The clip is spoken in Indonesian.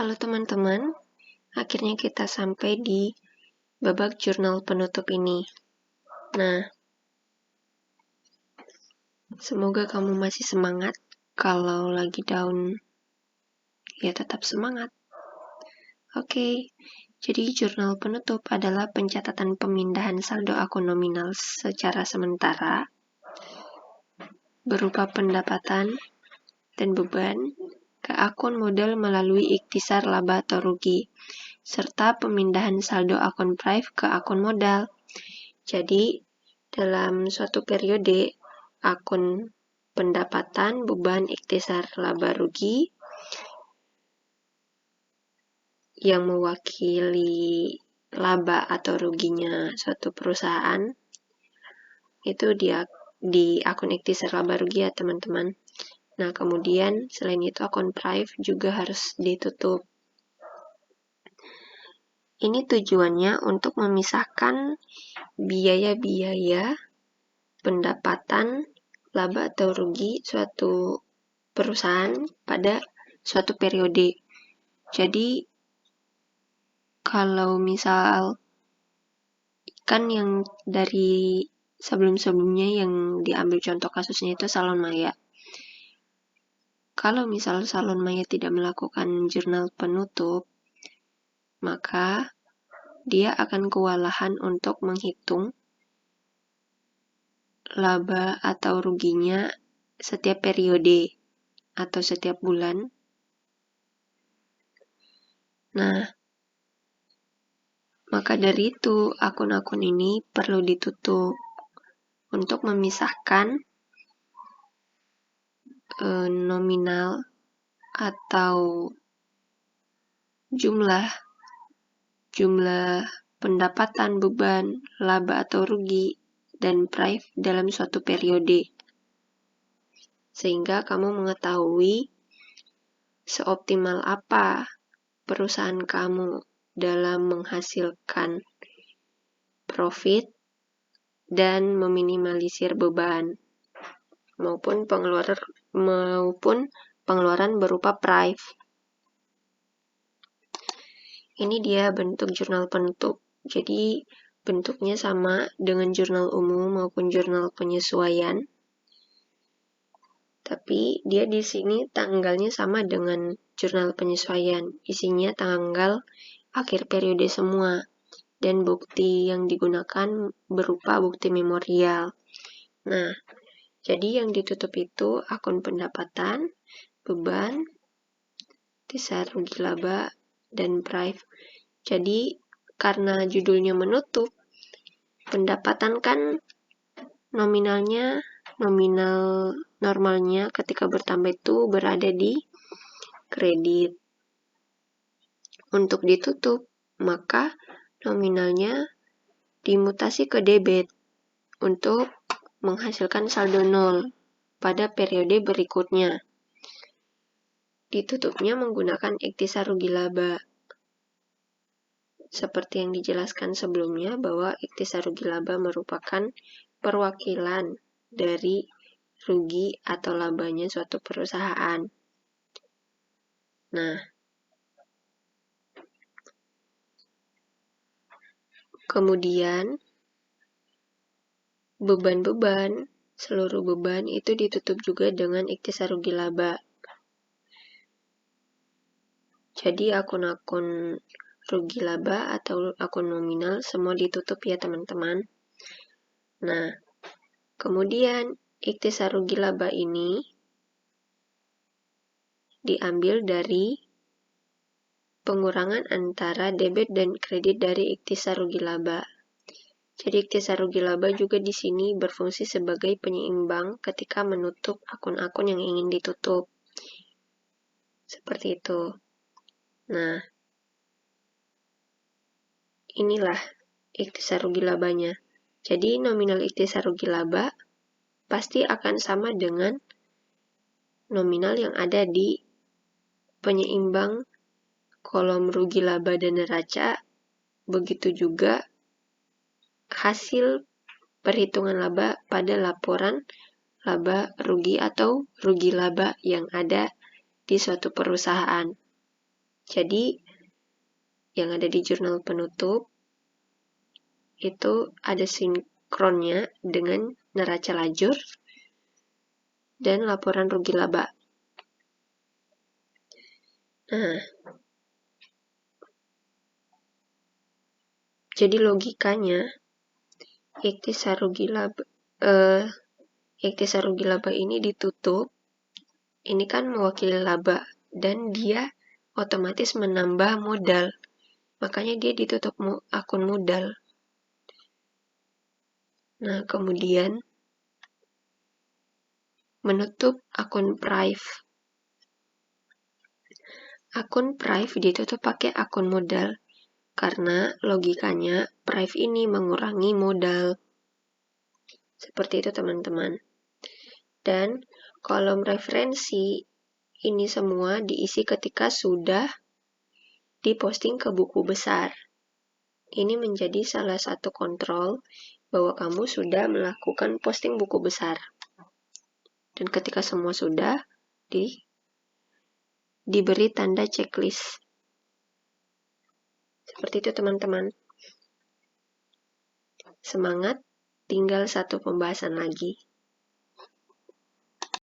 Halo teman-teman, akhirnya kita sampai di babak jurnal penutup ini. Nah, semoga kamu masih semangat. Kalau lagi down, ya tetap semangat. Oke, jadi jurnal penutup adalah pencatatan pemindahan saldo akun nominal secara sementara berupa pendapatan dan beban ke akun modal melalui ikhtisar laba atau rugi, serta pemindahan saldo akun Prive ke akun modal. Jadi, dalam suatu periode, akun pendapatan, beban, ikhtisar laba rugi yang mewakili laba atau ruginya suatu perusahaan itu di akun ikhtisar laba rugi ya teman-teman. Nah, kemudian selain itu akun Prive juga harus ditutup. Ini tujuannya untuk memisahkan biaya-biaya pendapatan, laba atau rugi suatu perusahaan pada suatu periode. Jadi, kalau misal kan yang dari sebelum-sebelumnya yang diambil contoh kasusnya itu Salon Maya. Kalau misal Salon Maya tidak melakukan jurnal penutup, maka dia akan kewalahan untuk menghitung laba atau ruginya setiap periode atau setiap bulan. Nah, maka dari itu akun-akun ini perlu ditutup untuk memisahkan nominal atau jumlah pendapatan, beban, laba atau rugi, dan Prive dalam suatu periode. Sehingga kamu mengetahui seoptimal apa perusahaan kamu dalam menghasilkan profit dan meminimalisir beban maupun pengeluaran berupa Prive. Ini dia bentuk jurnal penutup. Jadi bentuknya sama dengan jurnal umum maupun jurnal penyesuaian. Tapi dia di sini tanggalnya sama dengan jurnal penyesuaian. Isinya tanggal akhir periode semua. Dan bukti yang digunakan berupa bukti memorial. Nah, jadi yang ditutup itu akun pendapatan, beban, ikhtisar rugi laba, dan Prive. Jadi, karena judulnya menutup, pendapatan kan nominal normalnya ketika bertambah itu berada di kredit. Untuk ditutup, maka nominalnya dimutasi ke debit untuk menghasilkan saldo nol pada periode berikutnya. Ditutupnya menggunakan ikhtisar rugi laba. Seperti yang dijelaskan sebelumnya bahwa ikhtisar rugi laba merupakan perwakilan dari rugi atau labanya suatu perusahaan. Nah, kemudian seluruh beban itu ditutup juga dengan ikhtisar rugi laba. Jadi akun-akun rugi laba atau akun nominal semua ditutup ya teman-teman. Nah, kemudian ikhtisar rugi laba ini diambil dari pengurangan antara debit dan kredit dari ikhtisar rugi laba. Jadi ikhtisar rugi laba juga di sini berfungsi sebagai penyeimbang ketika menutup akun-akun yang ingin ditutup. Seperti itu. Nah, inilah ikhtisar rugi labanya. Jadi nominal ikhtisar rugi laba pasti akan sama dengan nominal yang ada di penyeimbang kolom rugi laba dan neraca. Begitu juga hasil perhitungan laba pada laporan laba rugi atau rugi laba yang ada di suatu perusahaan. Jadi, yang ada di jurnal penutup itu ada sinkronnya dengan neraca lajur dan laporan rugi laba. Nah, jadi logikanya ikhtisar rugi laba ini ditutup. Ini kan mewakili laba dan dia otomatis menambah modal. Makanya dia ditutup akun modal. Nah, kemudian menutup akun prive. Akun prive ditutup pakai akun modal. Karena logikanya prive ini mengurangi modal. Seperti itu teman-teman. Dan kolom referensi ini semua diisi ketika sudah diposting ke buku besar. Ini menjadi salah satu kontrol bahwa kamu sudah melakukan posting buku besar. Dan ketika semua sudah, diberi tanda checklist. Seperti itu teman-teman. Semangat, tinggal satu pembahasan lagi.